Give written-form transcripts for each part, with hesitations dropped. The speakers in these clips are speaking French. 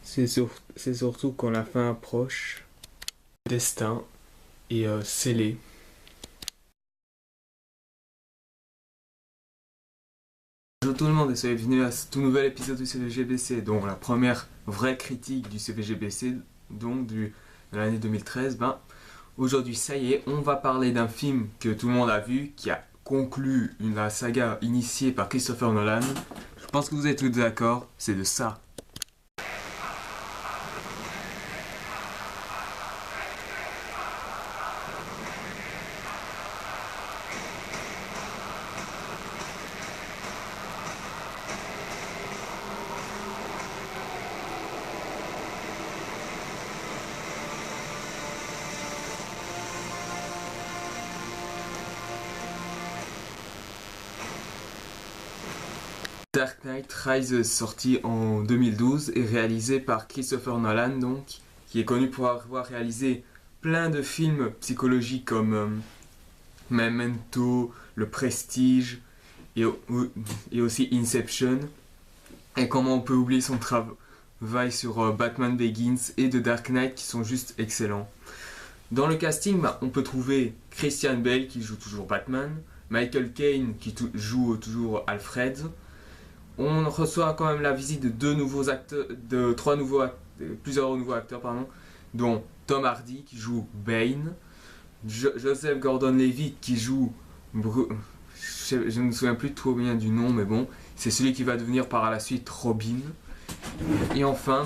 C'est surtout quand la fin approche, le destin est scellé. Bonjour tout le monde et soyez bienvenus à ce tout nouvel épisode du CVGBC, donc la première vraie critique du CVGBC, donc de l'année 2013. Aujourd'hui, ça y est, on va parler d'un film que tout le monde a vu, qui a conclu la saga initiée par Christopher Nolan. Je pense que vous êtes tous d'accord, c'est de ça. Dark Knight Rises, sorti en 2012 et réalisé par Christopher Nolan, donc, qui est connu pour avoir réalisé plein de films psychologiques comme Memento, Le Prestige et aussi Inception. Et comment on peut oublier son travail sur Batman Begins et The Dark Knight qui sont juste excellents. Dans le casting, on peut trouver Christian Bale qui joue toujours Batman, Michael Caine qui joue toujours Alfred. On reçoit quand même la visite de plusieurs nouveaux acteurs, dont Tom Hardy qui joue Bane, Joseph Gordon-Levitt qui joue je ne me souviens plus trop bien du nom, mais bon, c'est celui qui va devenir par la suite Robin. Et enfin,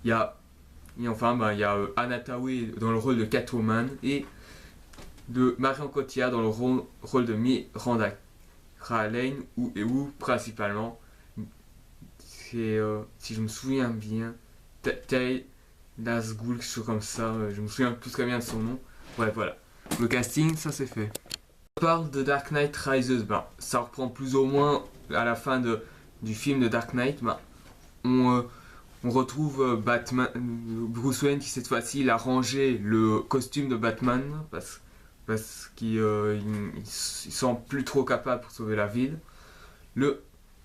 il y a Anna Thaoué dans le rôle de Catwoman et de Marion Cotillard dans le rôle de Miranda Lane ou principalement, si je me souviens bien, Taye Nazgul, quelque chose comme ça, je me souviens plus très bien de son nom. Ouais, voilà. Le casting, ça c'est fait. On parle de Dark Knight Rises, ça reprend plus ou moins à la fin du film de Dark Knight. On retrouve Bruce Wayne qui cette fois-ci il a rangé le costume de Batman parce qu'il il sent plus trop capable pour sauver la ville.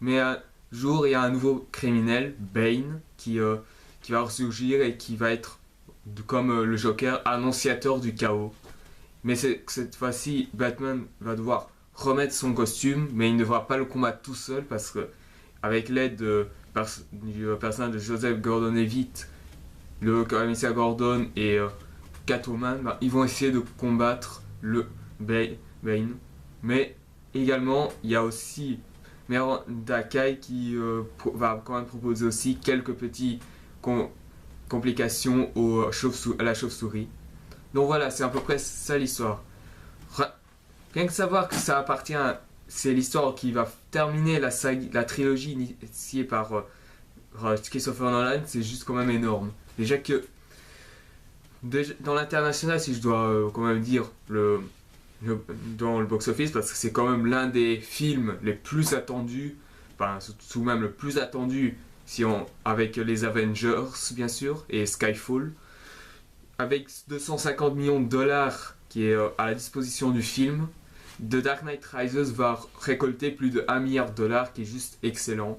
Mais un jour il y a un nouveau criminel, Bane, qui va ressurgir et qui va être comme le Joker, annonciateur du chaos. Mais cette fois-ci, Batman va devoir remettre son costume, mais il ne devra pas le combattre tout seul parce que, avec l'aide du personnage de Joseph Gordon-Levitt, le commissaire Gordon et Catwoman, ils vont essayer de combattre le Bane. Mais également, il y a aussi Miranda Kai qui va quand même proposer aussi quelques petites complications à la chauve-souris. Donc voilà, c'est à peu près ça l'histoire. Rien que savoir que ça appartient, c'est l'histoire qui va terminer la trilogie initiée par Christopher Nolan, c'est juste quand même énorme. Déjà que dans l'international, si je dois quand même dire dans le box-office, parce que c'est quand même l'un des films les plus attendus, surtout même le plus attendu avec les Avengers bien sûr et Skyfall. Avec 250 millions de dollars qui est à la disposition du film, The Dark Knight Rises va récolter plus de 1 milliard de dollars, qui est juste excellent.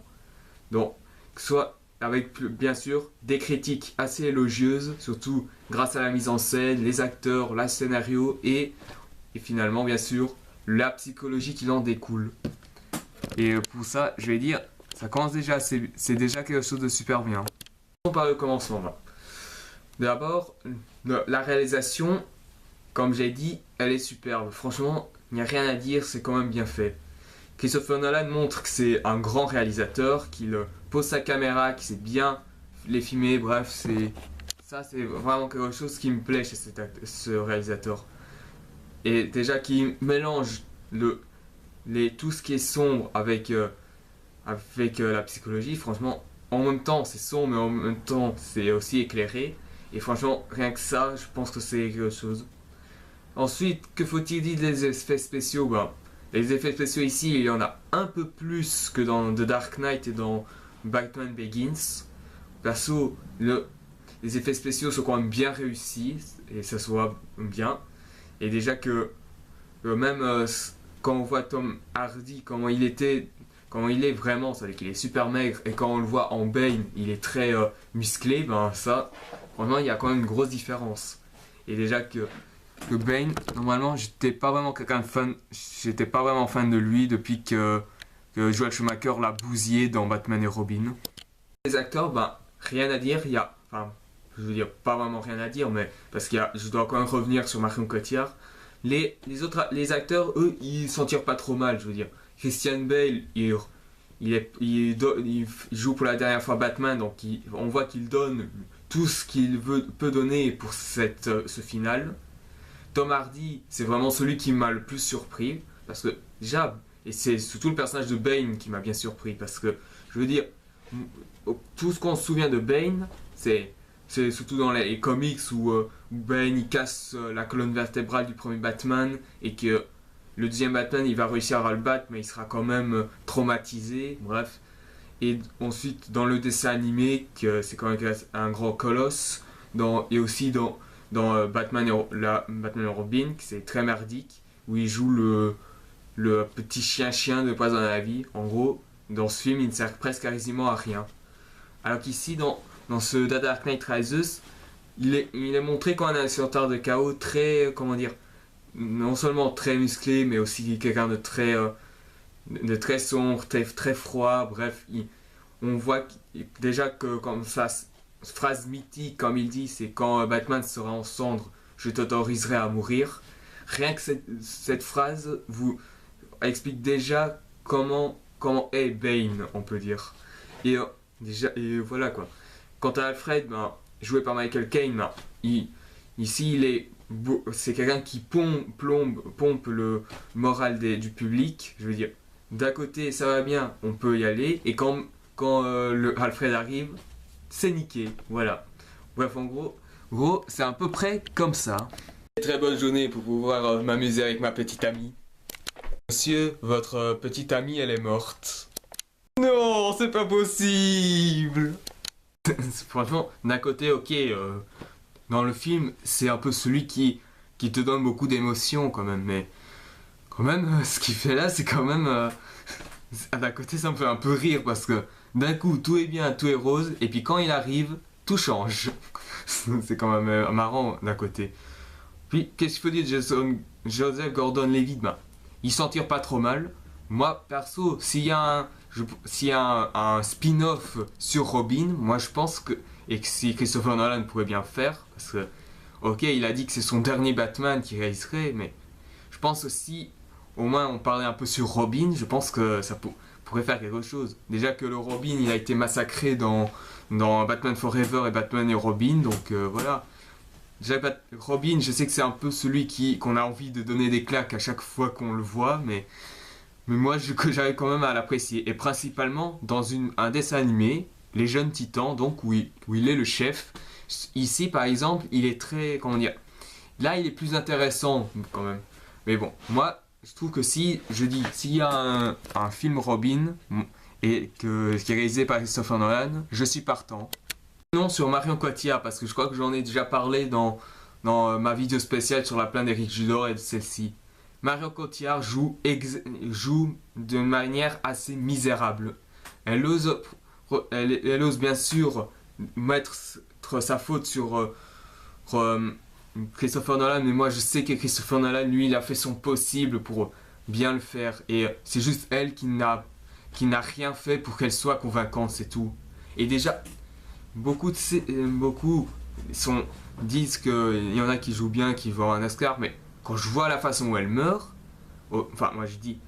Donc, soit avec bien sûr des critiques assez élogieuses, surtout grâce à la mise en scène, les acteurs, le scénario et finalement bien sûr la psychologie qui en découle. Et pour ça, je vais dire, ça commence déjà, c'est déjà quelque chose de super bien. On parle de commencement là. D'abord, la réalisation, comme j'ai dit, elle est superbe. Franchement, il n'y a rien à dire, c'est quand même bien fait. Christopher Nolan montre que c'est un grand réalisateur, qu'il pose sa caméra, qu'il sait bien les filmer, bref, c'est vraiment quelque chose qui me plaît chez ce réalisateur. Et déjà qu'il mélange tout ce qui est sombre avec la psychologie, franchement, en même temps c'est sombre, mais en même temps c'est aussi éclairé. Et franchement, rien que ça, je pense que c'est quelque chose. Ensuite, que faut-il dire des effets spéciaux? Les effets spéciaux ici, il y en a un peu plus que dans The Dark Knight et dans Batman Begins. Perso, les effets spéciaux sont quand même bien réussis, et ça se voit bien. Et déjà que même quand on voit Tom Hardy, comment il était quand il est vraiment, c'est-à-dire qu'il est super maigre, et quand on le voit en Bane, il est très musclé, ben ça, vraiment, il y a quand même une grosse différence. Et déjà que Bane, normalement, j'étais pas vraiment fan de lui depuis que Joel Schumacher l'a bousillé dans Batman et Robin. Les acteurs, ben, rien à dire, enfin, je veux dire, pas vraiment rien à dire, mais parce je dois quand même revenir sur Marion Cotillard. Les acteurs, eux, ils s'en tirent pas trop mal, je veux dire. Christian Bale, il joue pour la dernière fois Batman, donc on voit qu'il donne tout ce peut donner pour ce final. Tom Hardy, c'est vraiment celui qui m'a le plus surpris, parce que déjà, et c'est surtout le personnage de Bane qui m'a bien surpris, parce que, je veux dire, tout ce qu'on se souvient de Bane, c'est surtout dans les comics où Bane il casse la colonne vertébrale du premier Batman et que le deuxième Batman il va réussir à le battre mais il sera quand même traumatisé, bref. Et ensuite dans le dessin animé, que c'est quand même un grand colosse, et aussi dans Batman et Robin, qui c'est très merdique, où il joue le petit chien de Poison à la vie. En gros, dans ce film il ne sert presque quasiment à rien. Alors qu'ici, dans ce The Dark Knight Rises, il est montré comme un initiateur de chaos très, comment dire, non seulement très musclé, mais aussi quelqu'un de très sombre, très froid. Bref, on voit déjà que comme ça, phrase mythique, comme il dit, c'est quand Batman sera en cendres, je t'autoriserai à mourir. Rien que cette phrase vous explique déjà comment est Bane, on peut dire. Et voilà quoi. Quant à Alfred, ben, joué par Michael Caine, ben, ici c'est quelqu'un qui pompe le moral du public. Je veux dire, d'un côté ça va bien, on peut y aller, et quand le Alfred arrive, c'est niqué. Voilà. Bref, en gros, c'est à peu près comme ça. Très bonne journée pour pouvoir m'amuser avec ma petite amie. Monsieur, votre petite amie, elle est morte. Non, c'est pas possible. Franchement, d'un côté, ok, dans le film, c'est un peu celui qui te donne beaucoup d'émotions quand même, mais quand même, ce qu'il fait là, c'est quand même... d'un côté, ça me fait un peu rire parce que d'un coup, tout est bien, tout est rose, et puis quand il arrive, tout change. C'est quand même marrant d'un côté. Puis, qu'est-ce qu'il faut dire de Joseph Gordon-Levitt, ben, il s'en tire pas trop mal. Moi, perso, s'il y a un spin-off sur Robin, moi je pense et que si Christopher Nolan pourrait bien faire, parce que, ok, il a dit que c'est son dernier Batman qui réaliserait, mais je pense aussi, au moins on parlait un peu sur Robin, je pense que ça pourrait faire quelque chose. Déjà que le Robin, il a été massacré dans Batman Forever et Batman et Robin, donc voilà. Déjà, Robin, je sais que c'est un peu celui qu'on a envie de donner des claques à chaque fois qu'on le voit, mais moi j'arrive quand même à l'apprécier. Et principalement dans un dessin animé, Les Jeunes Titans, donc où il est le chef. Ici par exemple, il est très, comment dire, là il est plus intéressant quand même. Mais bon, moi je trouve que s'il y a un film Robin et qui est réalisé par Christopher Nolan, je suis partant. Non, sur Marion Cotillard, parce que je crois que j'en ai déjà parlé dans ma vidéo spéciale sur la plainte d'Éric Judor et de celle-ci. Marion Cotillard joue d'une manière assez misérable. Elle ose bien sûr mettre sa faute sur Christopher Nolan, mais moi je sais que Christopher Nolan, lui, il a fait son possible pour bien le faire. Et c'est juste elle qui n'a rien fait pour qu'elle soit convaincante, c'est tout. Et déjà, beaucoup disent qu'il y en a qui jouent bien, qui vont un Oscar, mais quand je vois la façon où elle meurt, enfin moi je dis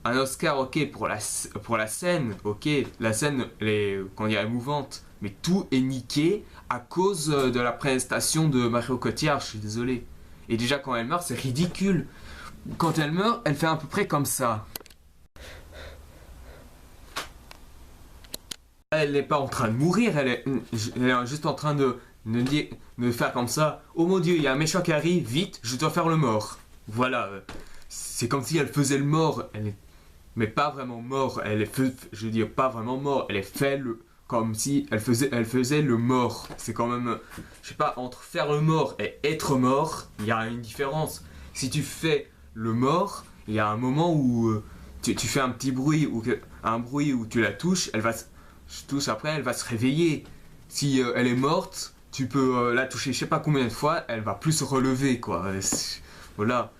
un Oscar, ok, pour la scène, ok, la scène elle est, qu'on dirait, émouvante, mais tout est niqué à cause de la prestation de Marion Cotillard, je suis désolé. Et déjà quand elle meurt, c'est ridicule. Quand elle meurt, elle fait à peu près comme ça. Elle n'est pas en train de mourir, elle est juste en train de faire comme ça. Oh mon Dieu, il y a un méchant qui arrive, vite, je dois faire le mort. Voilà, c'est comme si elle faisait le mort, mais pas vraiment mort. Je veux dire pas vraiment mort. Elle est fait comme si elle faisait le mort. C'est quand même, je sais pas, entre faire le mort et être mort, il y a une différence. Si tu fais le mort, il y a un moment où tu fais un petit bruit un bruit où tu la touches, après, elle va se réveiller. Si elle est morte, tu peux la toucher je sais pas combien de fois, elle va plus se relever, quoi. Voilà.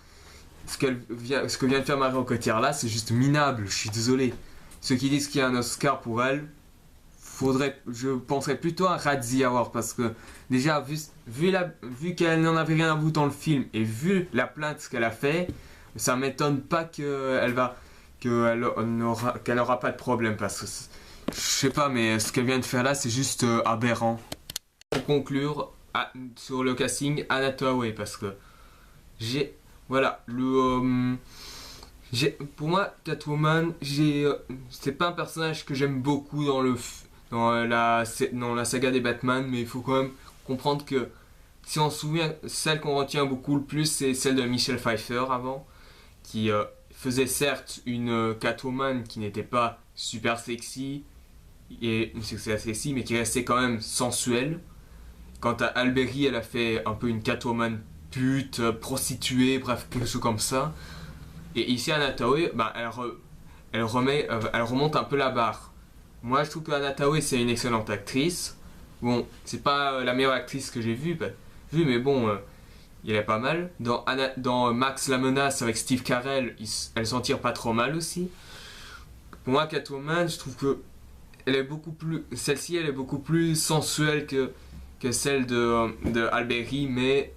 Ce que vient de faire Marion Cotillard là, c'est juste minable, je suis désolé. Ceux qui disent qu'il y a un Oscar pour elle, je penserais plutôt à Razzie Award parce que déjà, vu qu'elle n'en avait rien à foutre dans le film et vu la plainte qu'elle a fait, ça m'étonne pas qu'elle n'aura pas de problème parce que je sais pas, mais ce qu'elle vient de faire là, c'est juste aberrant. Pour conclure, sur le casting, Anna Hathaway parce que j'ai voilà pour moi Catwoman, c'est pas un personnage que j'aime beaucoup dans la saga des Batman, mais il faut quand même comprendre que si on se souvient, celle qu'on retient beaucoup le plus, c'est celle de Michelle Pfeiffer avant, qui faisait certes une Catwoman qui n'était pas super sexy, mais qui restait quand même sensuelle. Quant à Alberi, elle a fait un peu une Catwoman pute, prostituée, bref, quelque chose comme ça. Et ici, Anna Hathaway, bah, elle remonte un peu la barre. Moi, je trouve que Anna Hathaway, c'est une excellente actrice. Bon, c'est pas la meilleure actrice que j'ai vue, mais bon, il est pas mal. Dans Max la menace avec Steve Carell, elle s'en tire pas trop mal aussi. Pour moi, Catwoman, je trouve que celle-ci, elle est beaucoup plus sensuelle que celle de Alberi, mais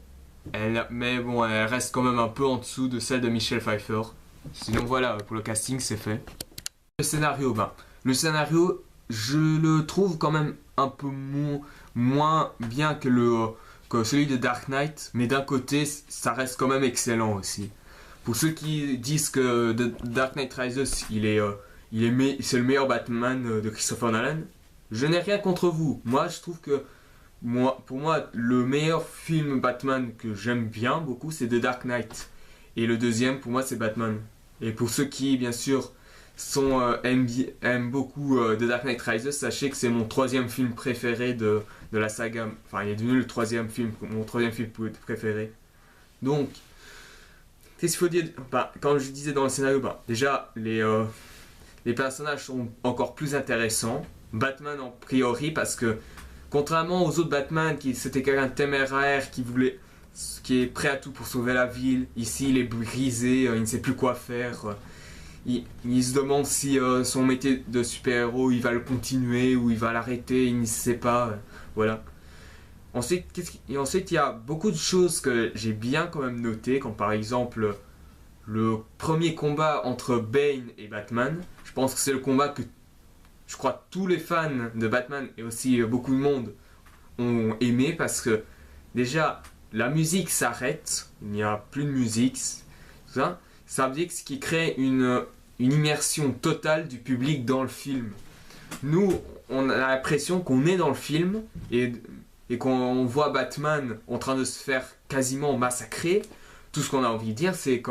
bon, elle reste quand même un peu en dessous de celle de Michelle Pfeiffer. Sinon voilà, pour le casting, c'est fait. Le scénario, je le trouve quand même un peu moins bien que celui de Dark Knight, mais d'un côté, ça reste quand même excellent aussi. Pour ceux qui disent que Dark Knight Rises, c'est le meilleur Batman de Christopher Nolan, je n'ai rien contre vous. Moi, je trouve que pour moi, le meilleur film Batman que j'aime bien beaucoup, c'est The Dark Knight. Et le deuxième, pour moi, c'est Batman. Et pour ceux qui, bien sûr, aiment beaucoup The Dark Knight Rises, sachez que c'est mon troisième film préféré de la saga. Enfin, il est devenu mon troisième film préféré. Donc, qu'est-ce qu'il faut dire? Quand je disais dans le scénario, déjà, les personnages sont encore plus intéressants. Batman en priori, parce que contrairement aux autres Batman, c'était quelqu'un de téméraire qui est prêt à tout pour sauver la ville. Ici, il est brisé, il ne sait plus quoi faire. Il se demande si son métier de super-héros, il va le continuer ou il va l'arrêter, il ne sait pas. Voilà. Ensuite, il y a beaucoup de choses que j'ai bien quand même notées, comme par exemple le premier combat entre Bane et Batman. Je pense que c'est le combat que je crois tous les fans de Batman et aussi beaucoup de monde ont aimé parce que déjà la musique s'arrête, il n'y a plus de musique, tout ça. Ça veut dire que ce qui crée une immersion totale du public dans le film. Nous, on a l'impression qu'on est dans le film et qu'on voit Batman en train de se faire quasiment massacrer. Tout ce qu'on a envie de dire, c'est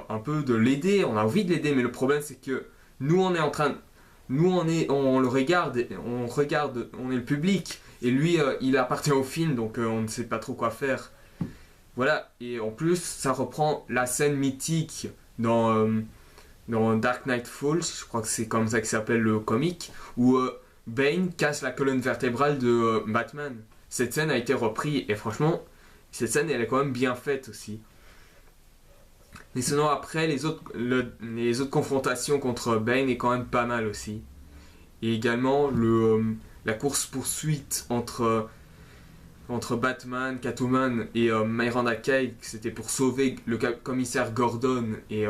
un peu de l'aider, on a envie de l'aider, mais le problème c'est que nous on le regarde, on est le public, et lui il appartient au film, donc on ne sait pas trop quoi faire. Voilà, et en plus ça reprend la scène mythique dans Dark Knight Falls, je crois que c'est comme ça que s'appelle le comic, où Bane casse la colonne vertébrale de Batman. Cette scène a été reprise, et franchement, cette scène elle est quand même bien faite aussi. Mais sinon après, les autres confrontations contre Bane est quand même pas mal aussi. Et également la course-poursuite entre Batman, Catwoman et Miranda Kay, c'était pour sauver le commissaire Gordon et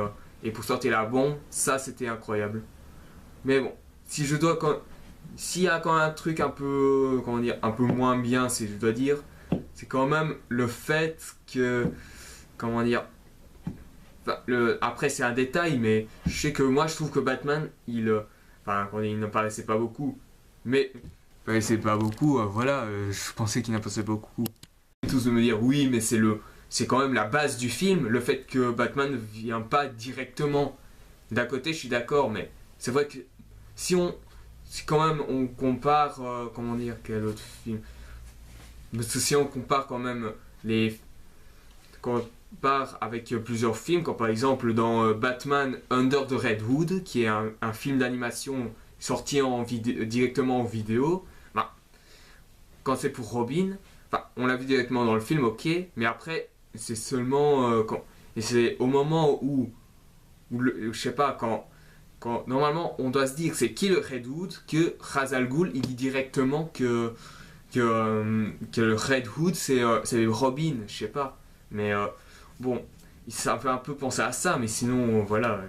pour sortir la bombe, ça c'était incroyable. Mais bon, s'il y a quand même un truc un peu, comment dire, un peu moins bien, si je dois dire, c'est quand même le fait que, comment dire, après c'est un détail, mais je sais que moi je trouve que Batman, il ne paraissait pas beaucoup. Mais il paraissait pas beaucoup, voilà, je pensais qu'il n'en paraissait pas beaucoup. Tous de me dire oui, mais c'est quand même la base du film, le fait que Batman ne vient pas directement. D'un côté, je suis d'accord, mais c'est vrai que si quand même on compare, comment dire, quel autre film? Parce que si on compare quand même part avec plusieurs films, comme par exemple dans Batman Under the Red Hood, qui est un film d'animation sorti directement en vidéo. Bah, quand c'est pour Robin, enfin, on l'a vu directement dans le film, ok, mais après, c'est seulement et c'est au moment je sais pas, quand normalement on doit se dire c'est qui le Red Hood, que Ra's al Ghul il dit directement que le Red Hood c'est Robin, je sais pas. Mais bon, ça fait un peu penser à ça, mais sinon voilà.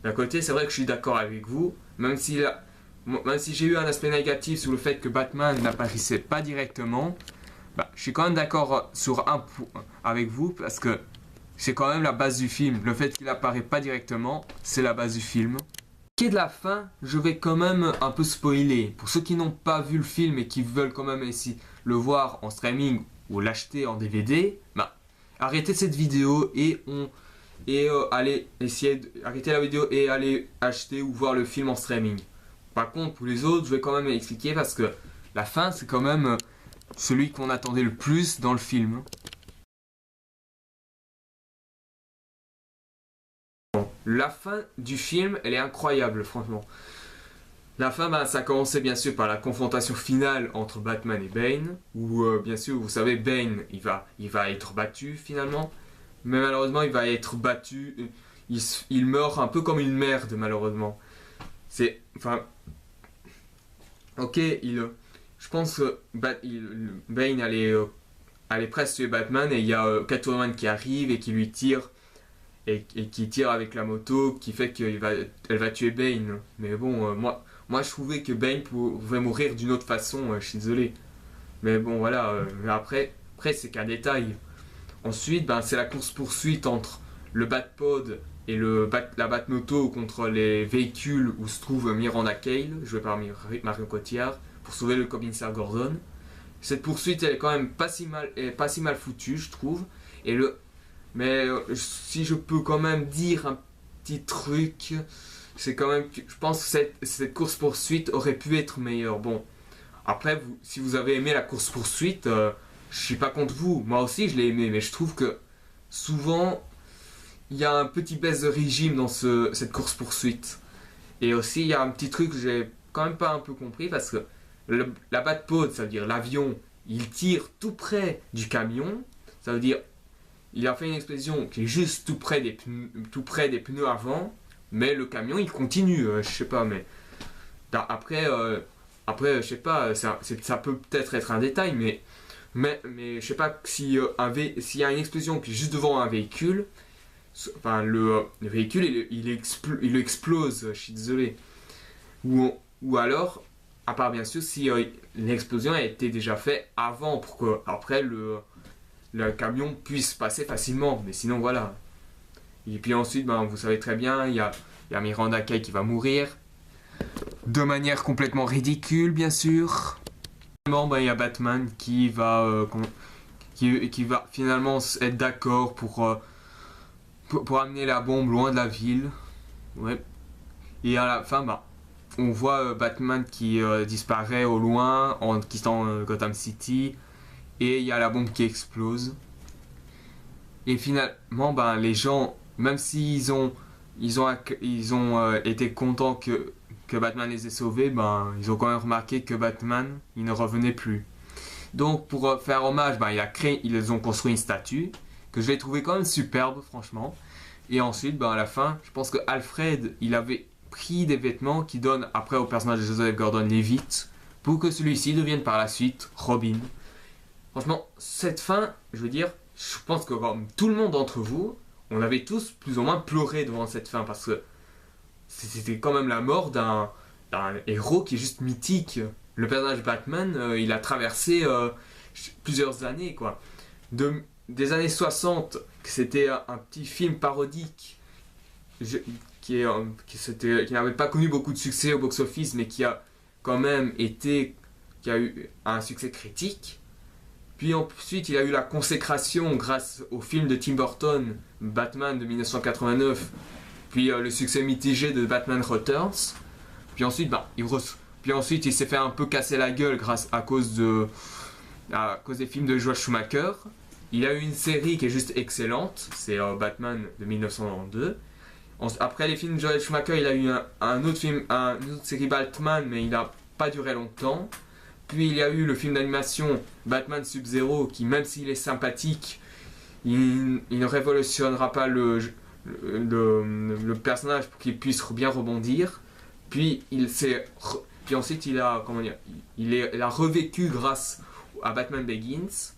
D'un côté, c'est vrai que je suis d'accord avec vous, même si j'ai eu un aspect négatif sur le fait que Batman n'apparaissait pas directement, bah, je suis quand même d'accord sur un point avec vous parce que c'est quand même la base du film. Le fait qu'il apparaît pas directement, c'est la base du film. Qui est de la fin, je vais quand même un peu spoiler. Pour ceux qui n'ont pas vu le film et qui veulent quand même essayer le voir en streaming ou l'acheter en DVD, bah, arrêtez cette vidéo allez arrêtez la vidéo et allez acheter ou voir le film en streaming. Par contre, pour les autres, je vais quand même expliquer parce que la fin, c'est quand même celui qu'on attendait le plus dans le film. La fin du film, elle est incroyable, franchement. La fin, bah, ça commençait bien sûr par la confrontation finale entre Batman et Bane, où bien sûr, vous savez, Bane, il va être battu finalement, mais malheureusement, il va être battu, il meurt un peu comme une merde, malheureusement. Enfin, ok, je pense que Bane allait presque tuer Batman et il y a Catwoman qui arrive et qui lui tire et qui tire avec la moto qui fait qu'elle va tuer Bane. Mais bon, moi je trouvais que Bane pouvait mourir d'une autre façon, je suis désolé. Mais bon voilà, mais après c'est qu'un détail. Ensuite, ben, c'est la course-poursuite entre le Batpod et la Batmoto contre les véhicules où se trouve Miranda Cale, jouée par Marion Cotillard, pour sauver le commissaire Gordon. Cette poursuite, elle est quand même pas si mal foutue, je trouve. Mais si je peux quand même dire un petit truc, c'est quand même que je pense que cette course-poursuite aurait pu être meilleure. Bon, après, si vous avez aimé la course-poursuite, je suis pas contre vous. Moi aussi, je l'ai aimé, mais je trouve que souvent, il y a un petit baisse de régime dans cette course-poursuite. Et aussi, il y a un petit truc que j'ai quand même pas un peu compris, parce que la Batpod, ça veut dire l'avion, il tire tout près du camion. Ça veut dire, il a fait une explosion qui est juste tout près des pneus avant, mais le camion, il continue. Je sais pas, mais après, je sais pas, ça peut peut-être être un détail, mais je sais pas s'il y a une explosion qui est juste devant un véhicule, enfin le véhicule il explose, je suis désolé. Ou alors, à part bien sûr si l'explosion a été déjà faite avant pour que après le camion puisse passer facilement, mais sinon voilà. Et puis ensuite, ben, vous savez très bien, il y a Miranda Kay qui va mourir de manière complètement ridicule, bien sûr. Ben, il y a Batman qui va finalement être d'accord pour amener la bombe loin de la ville. Ouais. Et à la fin, bah, on voit Batman qui disparaît au loin en quittant Gotham City. Et il y a la bombe qui explose. Et finalement, ben, les gens, même s'ils ont été contents que Batman les ait sauvés, ben, ils ont quand même remarqué que Batman, il ne revenait plus. Donc pour faire hommage, ben, ils ont construit une statue que je vais trouver quand même superbe, franchement. Et ensuite, ben, à la fin, je pense que Alfred, il avait pris des vêtements qui donnent après au personnage de Joseph Gordon-Levitt pour que celui-ci devienne par la suite Robin. Franchement, cette fin, je veux dire, je pense que comme tout le monde d'entre vous, on avait tous plus ou moins pleuré devant cette fin parce que c'était quand même la mort d'un héros qui est juste mythique. Le personnage Batman, il a traversé plusieurs années, quoi. Des années 60, c'était un petit film parodique qui n'avait pas connu beaucoup de succès au box-office, mais qui a quand même qui a eu un succès critique. Puis ensuite, il a eu la consécration grâce au film de Tim Burton, Batman de 1989, puis le succès mitigé de Batman Returns. Puis ensuite, il s'est fait un peu casser la gueule à cause des films de Joel Schumacher. il a eu une série qui est juste excellente, c'est Batman de 1992. Après les films de Joel Schumacher, il a eu un autre film, une autre série Batman, mais il n'a pas duré longtemps. Puis il y a eu le film d'animation Batman Sub-Zero, qui même s'il est sympathique, il ne révolutionnera pas le personnage pour qu'il puisse bien rebondir. Puis ensuite il a revécu grâce à Batman Begins.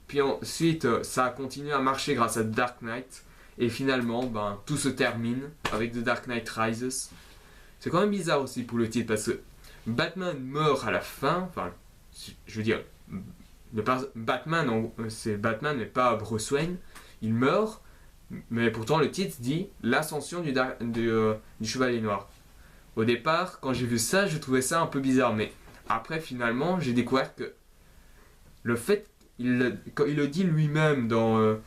Puis ensuite ça a continué à marcher grâce à Dark Knight. Et finalement, tout se termine avec The Dark Knight Rises. C'est quand même bizarre aussi pour le titre parce que Batman meurt à la fin. Enfin, je veux dire, Batman, c'est Batman mais pas Bruce Wayne. Il meurt, mais pourtant le titre dit l'ascension du Chevalier Noir. Au départ, quand j'ai vu ça, je trouvais ça un peu bizarre. Mais après, finalement, j'ai découvert que le fait, quand il le dit lui-même dans...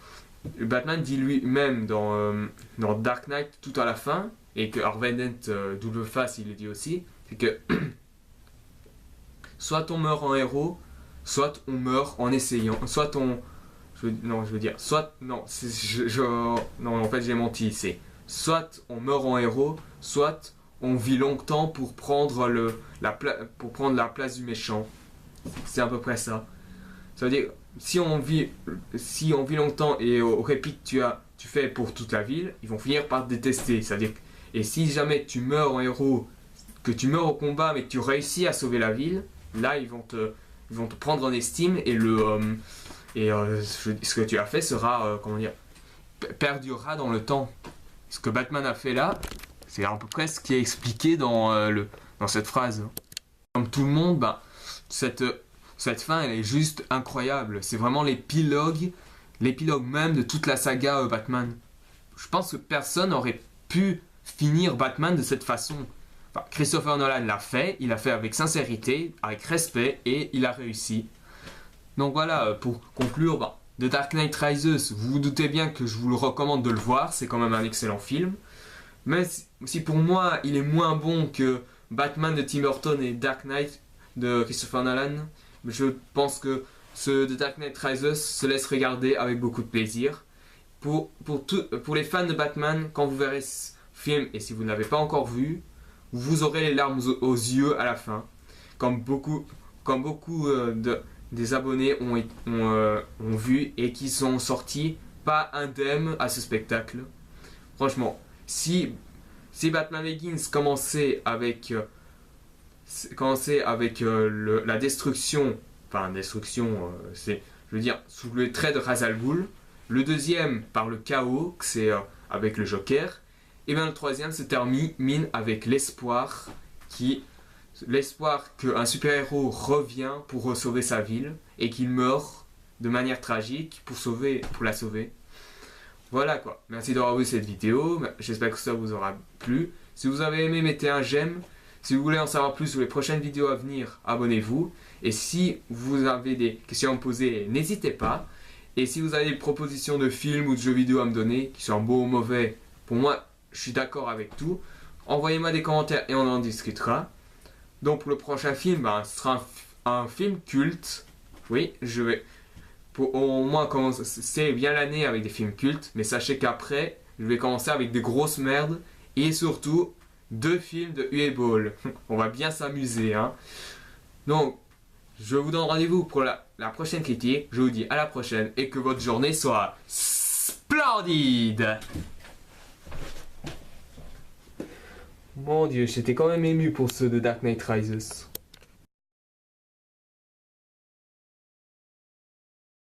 Batman dit lui-même dans Dark Knight tout à la fin, et que Harvey Dent double face il le dit aussi, c'est que soit on meurt en héros, soit on meurt en essayant, soit on... non, en fait j'ai menti, c'est soit on meurt en héros, soit on vit longtemps pour prendre la place du méchant. C'est à peu près ça. Ça veut dire, si on vit longtemps et au répit que tu fais pour toute la ville, ils vont finir par te détester. C'est-à-dire, et si jamais tu meurs en héros, que tu meurs au combat mais que tu réussis à sauver la ville, là ils vont te prendre en estime et ce que tu as fait sera, perdurera dans le temps. Ce que Batman a fait là, c'est à peu près ce qui est expliqué dans cette phrase. Comme tout le monde, cette fin, elle est juste incroyable. C'est vraiment l'épilogue même de toute la saga Batman. Je pense que personne n'aurait pu finir Batman de cette façon. Enfin, Christopher Nolan l'a fait, il l'a fait avec sincérité, avec respect, et il a réussi. Donc voilà, pour conclure, The Dark Knight Rises, vous vous doutez bien que je vous le recommande de le voir, c'est quand même un excellent film. Même si pour moi, il est moins bon que Batman de Tim Burton et Dark Knight de Christopher Nolan, je pense que ce The Dark Knight Rises se laisse regarder avec beaucoup de plaisir. Pour les fans de Batman, quand vous verrez ce film, et si vous ne l'avez pas encore vu, vous aurez les larmes aux yeux à la fin. Comme beaucoup des abonnés ont vu et qui sont sortis pas indemnes à ce spectacle. Franchement, si Batman Begins commençait avec la destruction, je veux dire, sous le trait de Ra's al Ghul, le deuxième par le chaos, que c'est avec le Joker, et bien le troisième se termine avec l'espoir qu'un super-héros revient pour sauver sa ville et qu'il meurt de manière tragique pour la sauver. Voilà quoi, merci d'avoir vu cette vidéo, j'espère que ça vous aura plu. Si vous avez aimé, mettez un j'aime. Si vous voulez en savoir plus sur les prochaines vidéos à venir, abonnez-vous. Et si vous avez des questions à me poser, n'hésitez pas. Et si vous avez des propositions de films ou de jeux vidéo à me donner, qui sont beaux ou mauvais, pour moi, je suis d'accord avec tout. Envoyez-moi des commentaires et on en discutera. Donc pour le prochain film, ce sera un film culte. Oui, je vais... au moins commencer bien l'année avec des films cultes. Mais sachez qu'après, je vais commencer avec des grosses merdes. Et surtout, 2 films de Uwe Boll. On va bien s'amuser, hein. Donc, je vous donne rendez-vous pour la prochaine critique. Je vous dis à la prochaine et que votre journée soit splendide. Mon Dieu, j'étais quand même ému pour ceux de Dark Knight Rises.